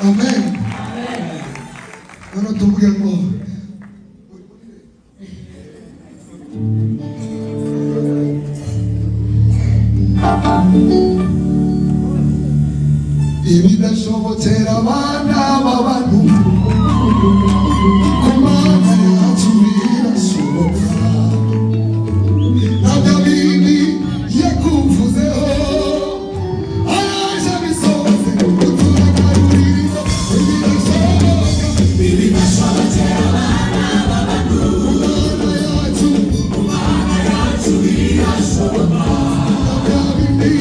Amen. Nano tuvuge ngo ibidashobokera abana b'abantu ku Mana yacu birashoboka. Ntabwo bindi yakuvuzeho araje abisohoze uturagarurira ibidashobokera abana b'abantu ku Mana yacu birashoboka. Ntabwo bindi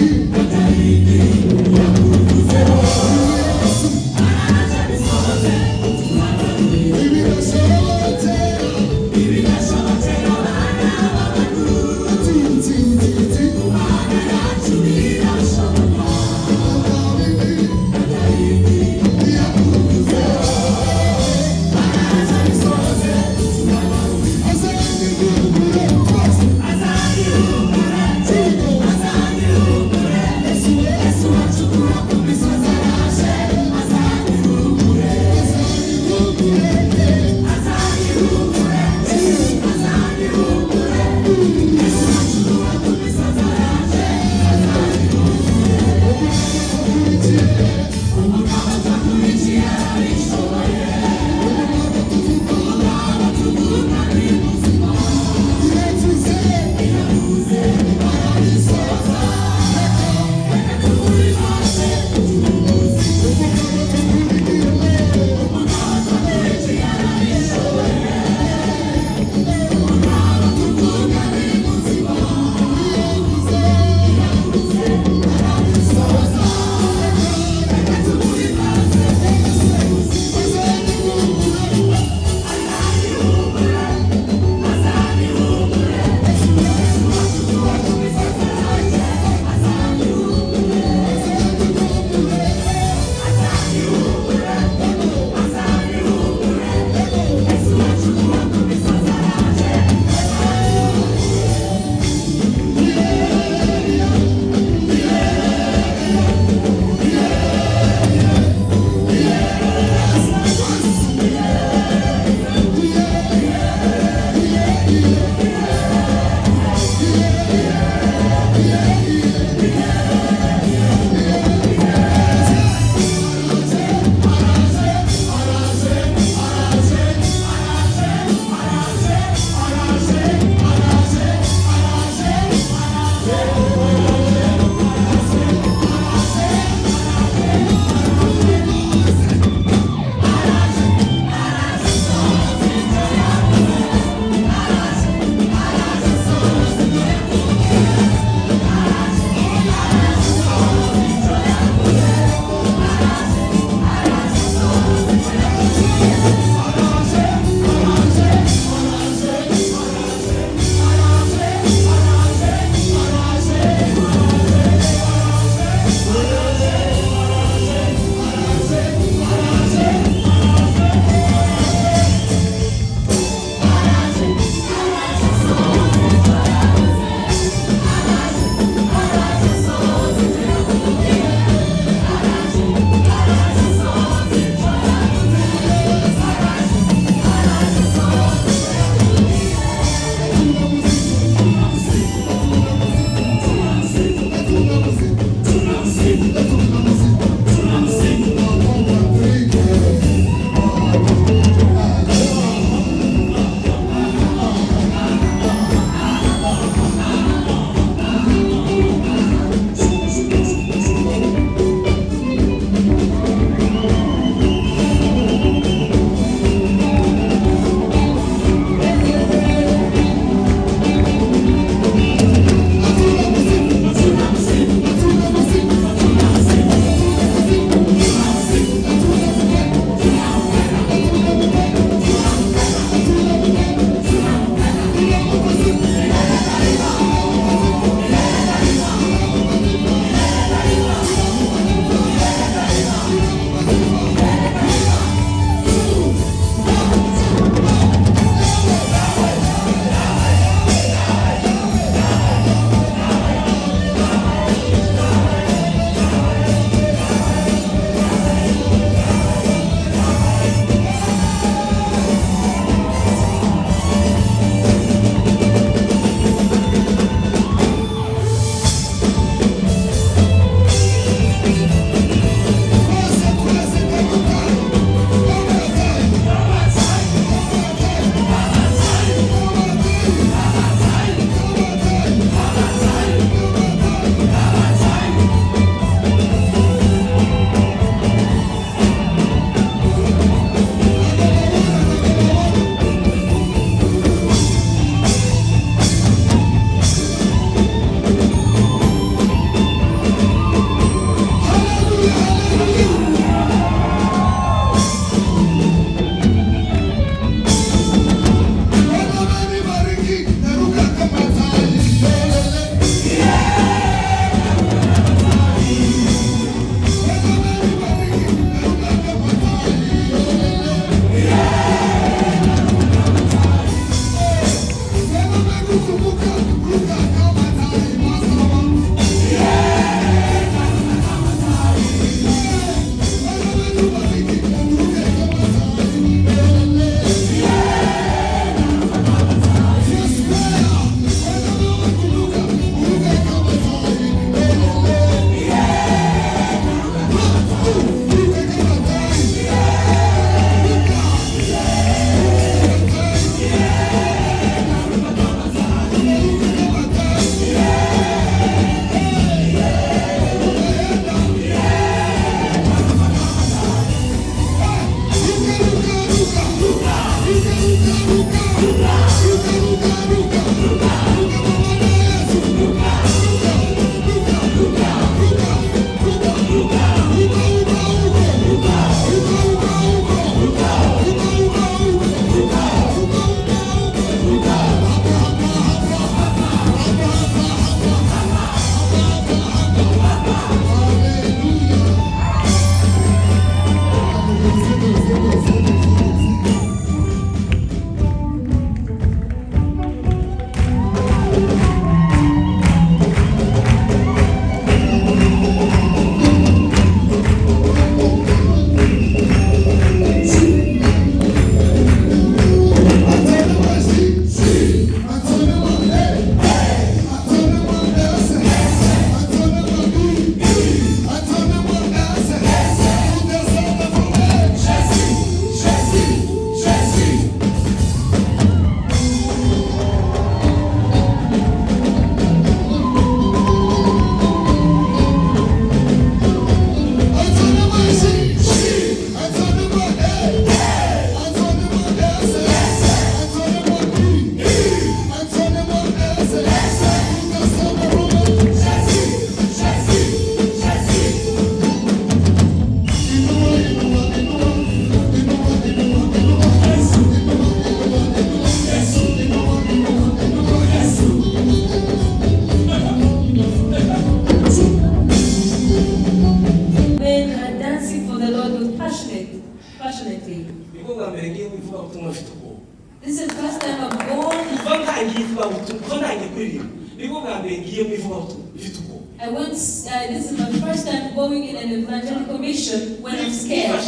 I went, this is my first time going in an evangelical mission when I'm scared.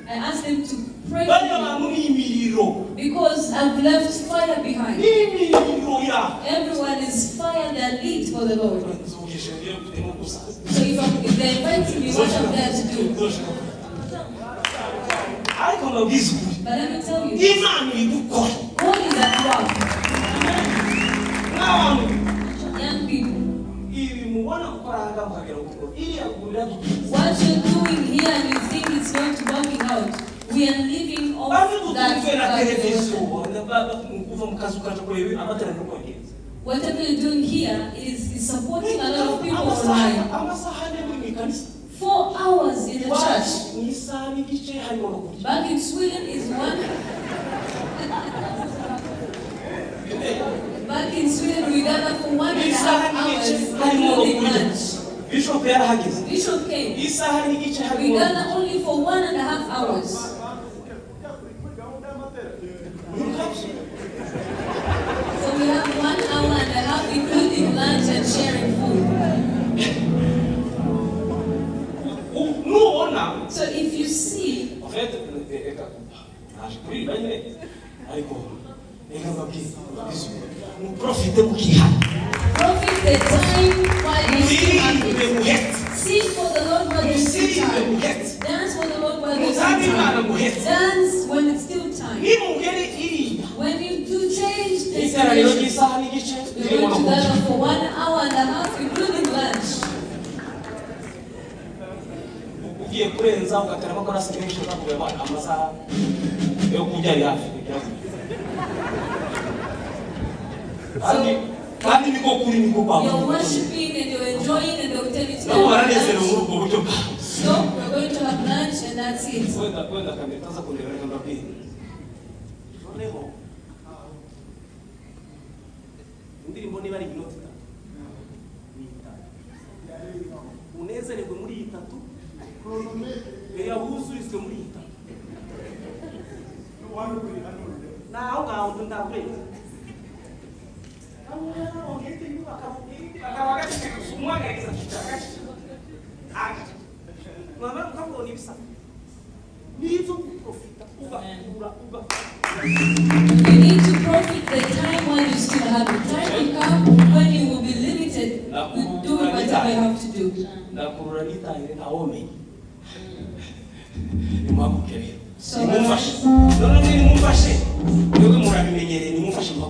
I asked them to pray for me because I've left fire behind. Everyone is fire that lit for the Lord. So if they invite me, what I'm there to do? But let me tell you, God is at work. Young people, what you're doing here and you think it's not working out, we are living off that. Whatever you're doing here is supporting a lot of people online. 4 hours in the church. Back in Sweden is one. Back in Sweden we gather for 1.5 hours including lunch. Bishop came. We gather only for 1.5 hours. So we have 1 hour and a half including lunch and sharing food. So if you see, profit the time while you still have it. Sing for the Lord while there's still time. Dance for the Lord while there's still time. Dance when it's still time. When you do change destination, you're going to gather for 1 hour and a half including lunch. So, you're worshiping and you're enjoying and they'll tell you to have lunch. Stop, we're going to have lunch and that's it. unezererwe muri iyi tatu yahuzurizwe muri iyi tatu naho ngaho ndakureka You need to profit the time while you still have it. Time will come when you will be limited with doing whatever you have to do.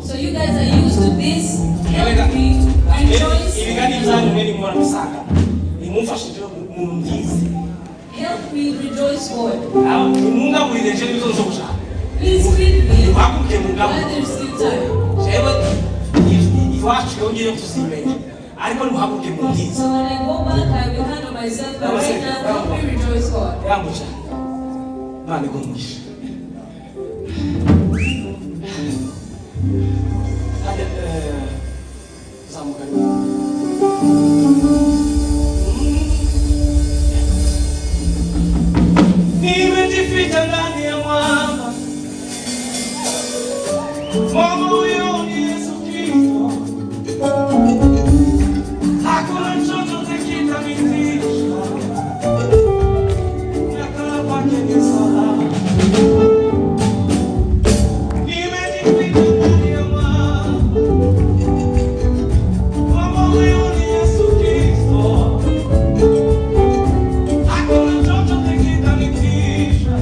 So you guys are used to this. Help me rejoice. Help me rejoice, God. Please feed me while there's still time. So when I go back, I will handle myself. But right now, help me rejoice, God. Nimejificha ndani ya mwamba, mwamba huyo ni Yesu Kristo. Hakuna chochote kitanitisha, nakaa kwake ni salama. Nimejificha ndani ya mwamba, mwamba huyo ni Yesu Kristo. Hakuna chochote kitanitisha.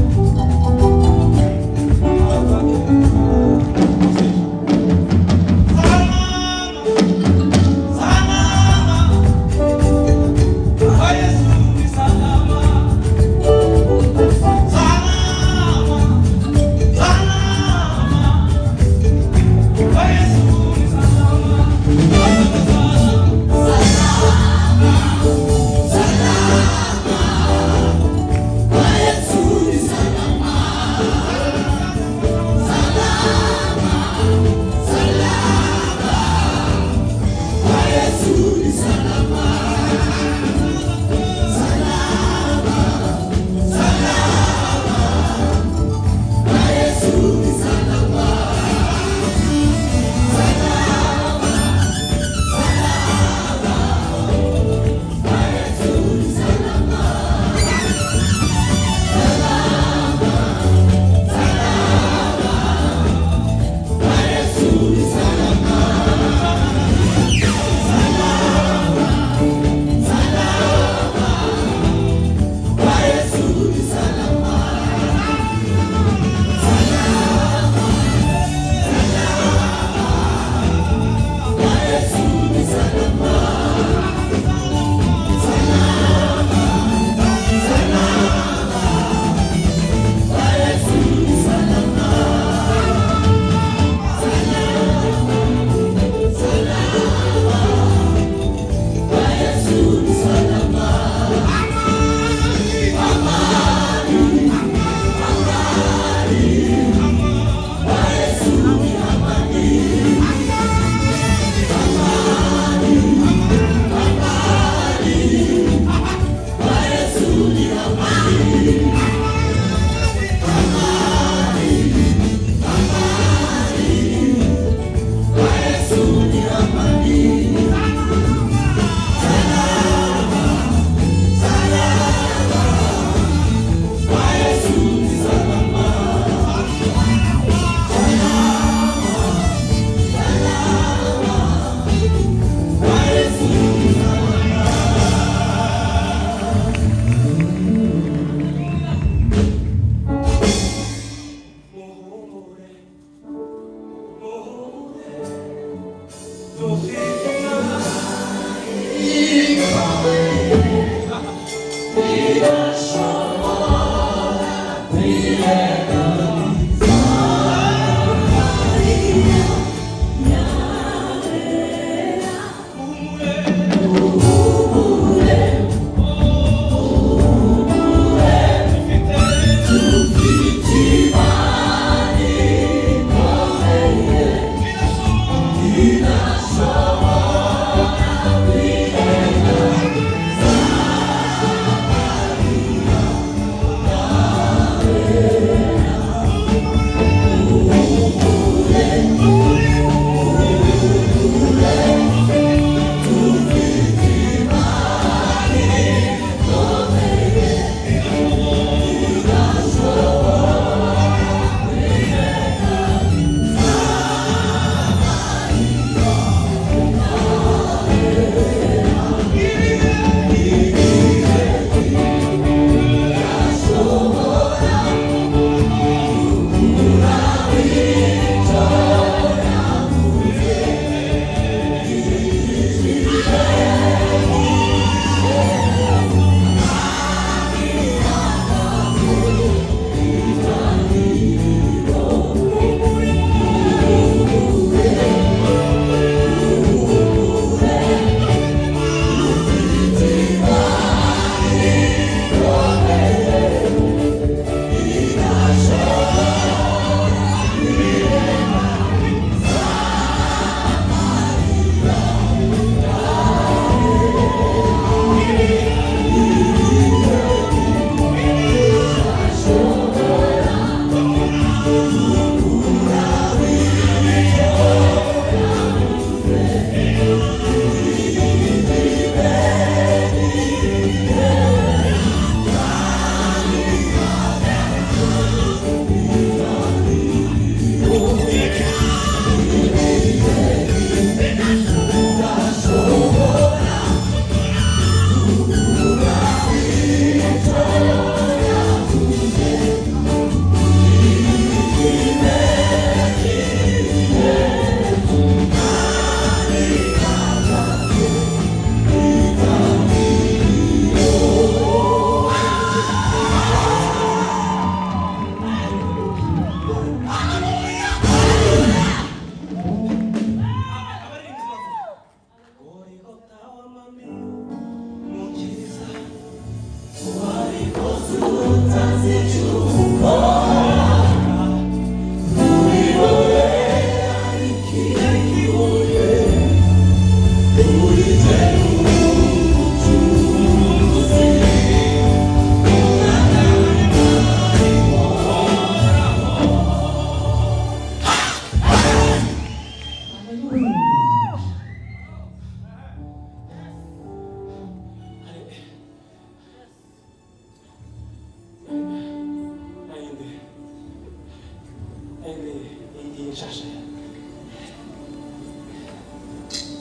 iyi nshasha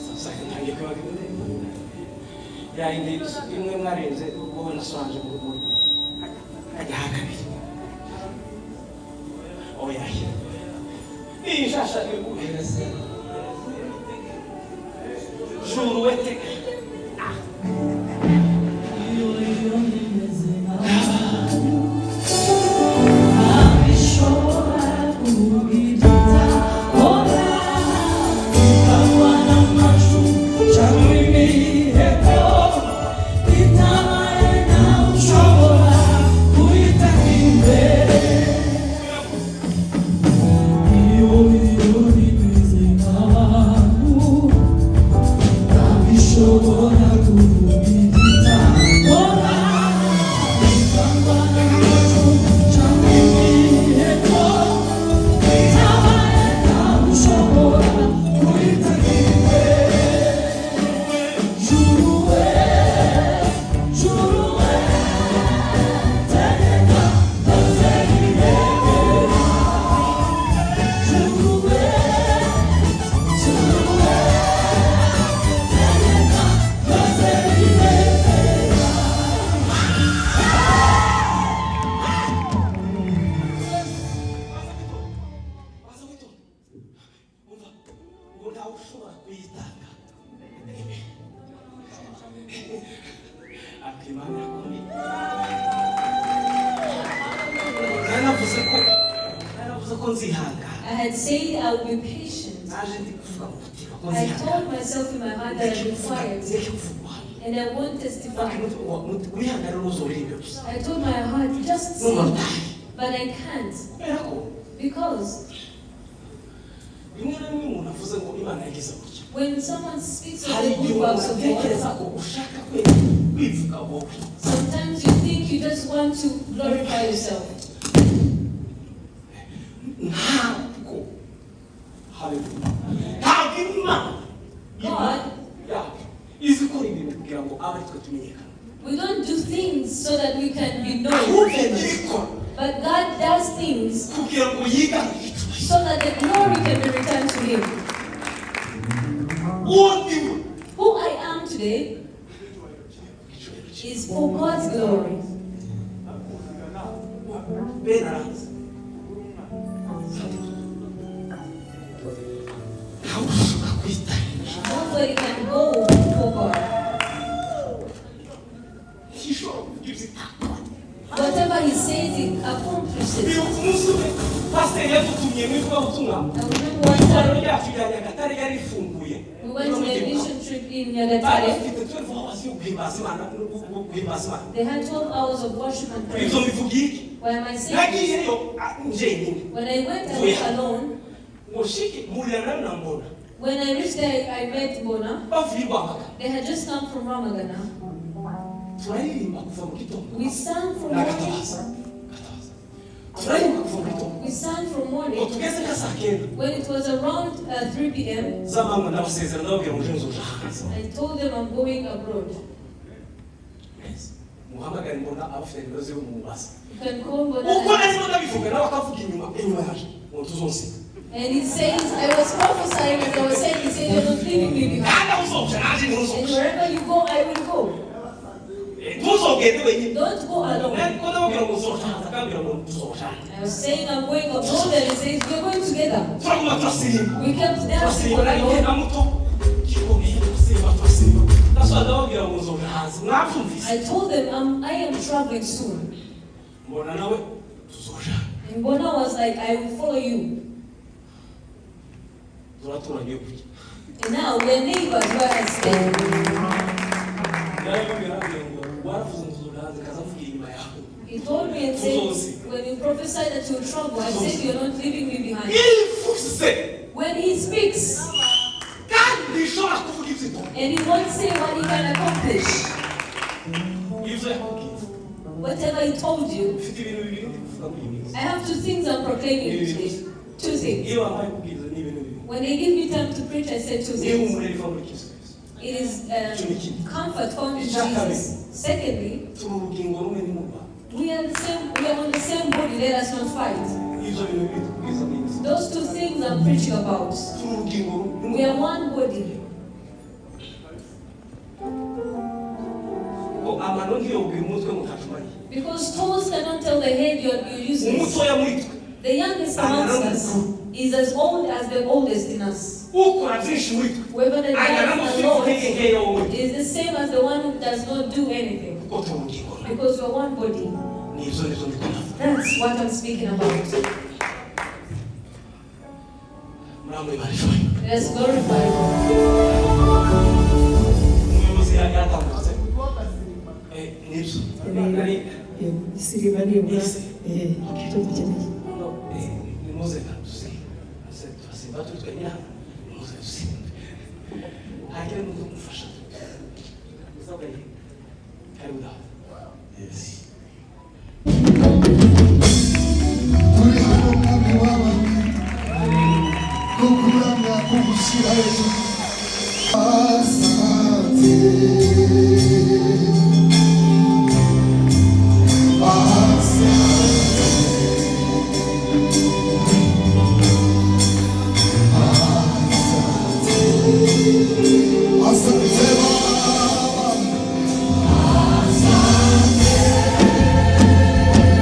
sasa ntangiye kwibagirwa yayindi imwe mwarenze wowe nasoje mu rugo agaha kabiri oya iyi nshasha iri guhereza juru wete I had said I would be patient. I told myself in my heart that I'd be quiet and I won't testify. I told my heart, just say, but I can't. Because when someone speaks of the good works of God, sometimes you think you just want to glorify yourself. God, we don't do things so that we can be known, but God does things so that the glory can be returned to Him. Who I am today is for God's glory. Nobody can go for God. Whatever He says, He accomplishes. I remember one time we went on a mission trip in Nyagatare. They had 12 hours of worship and praise. Why am I saying this? When I went, I was alone. When I reached there, I met Bona. They had just come from Ramagana. We sang from morning. We sang from morning. When it was around 3 p.m., I told them I'm going abroad. You can call Bona. And he says, I was prophesying and I was saying, he said, you're not leaving me behind. And wherever you go, I will go. Don't go alone. I was saying I'm going abroad and he says, we're going together. We kept dancing for the Lord. I told them, I am traveling soon. And Bona was like, I will follow you. And now we're neighbors where I stay. He told me and said, when you prophesied that you'll travel, I said you're not leaving me behind. When he speaks, and he won't say what he can accomplish. Whatever he told you, I have 2 things I'm proclaiming today. 2 things. When they give me time to preach, I said 2 things. It is comfort found in Jesus. Secondly, we are on the same body. Let us not fight. Those two things I'm preaching about. turi urugingo rumwe We are one body. ngo amano ntiyobwira umutwe ngo ntacumariye Because toes cannot tell the head you're useless. umutoya muri twe The youngest amongst us is as old as the oldest in us. ukora byinshi muri twe Whoever that angana does a n'ufite lot intege nkeya wowe is the same as the one who does not do anything. kuko turi urugingo rumwe Because we're one body. nibyo ndi kuvuga That's what I'm speaking about. muramwe barishwaye Let's glorify God. umuyobozi yatambutse nibyo nari Siriba nibura Ese. icyo dukeneye. nimuze turasimba turi twenyine hano nimuze dusimbe hagire n'undi umufasha uzabaye karibu dawe turi hano mwami w'abami kukuramya kugushyira hejuru asante asante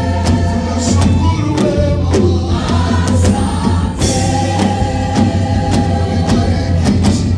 Baba tunashukuru wema wako. Ibariki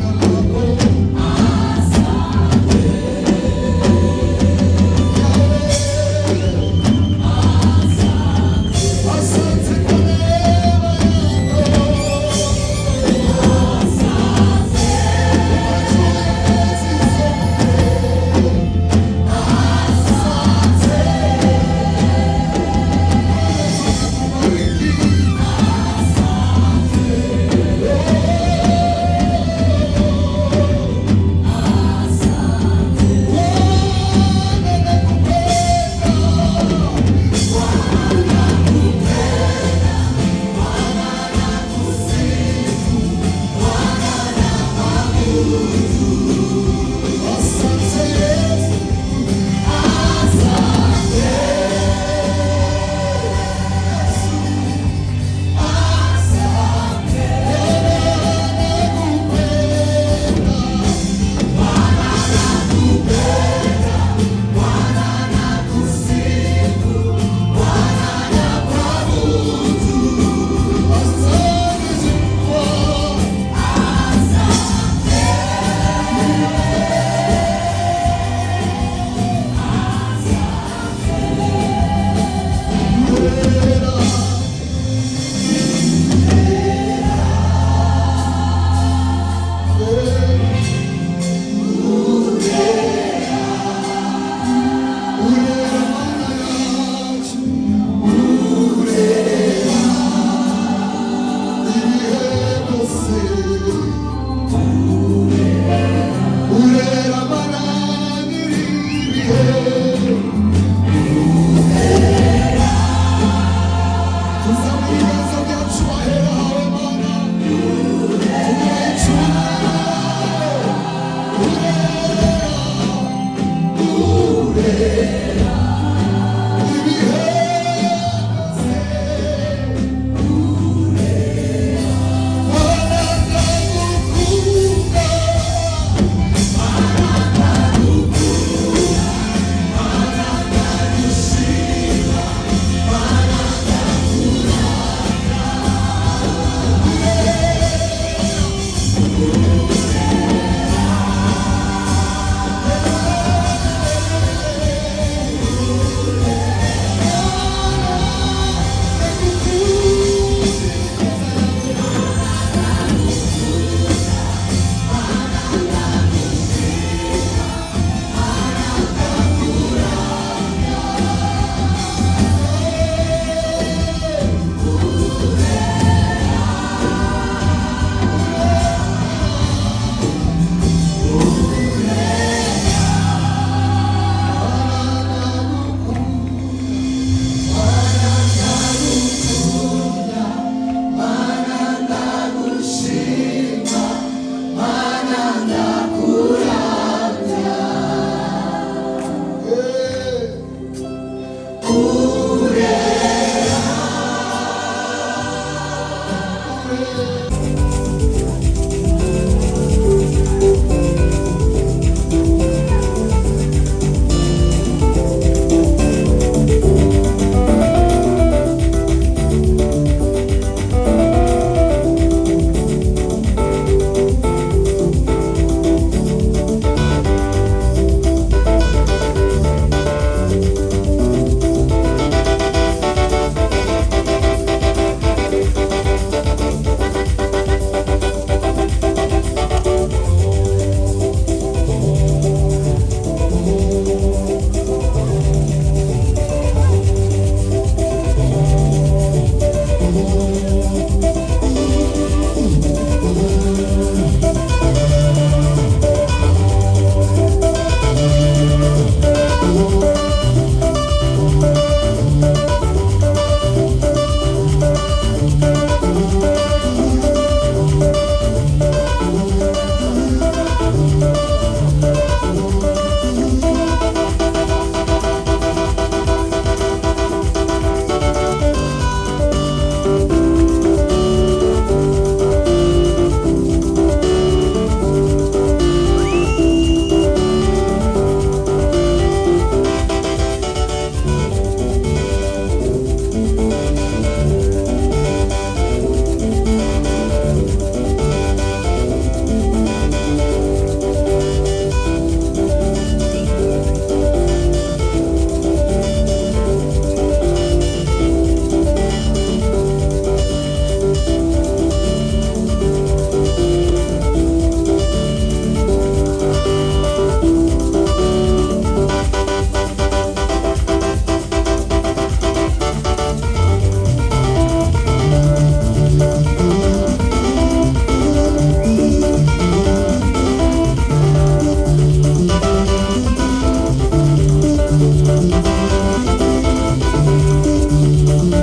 Amen.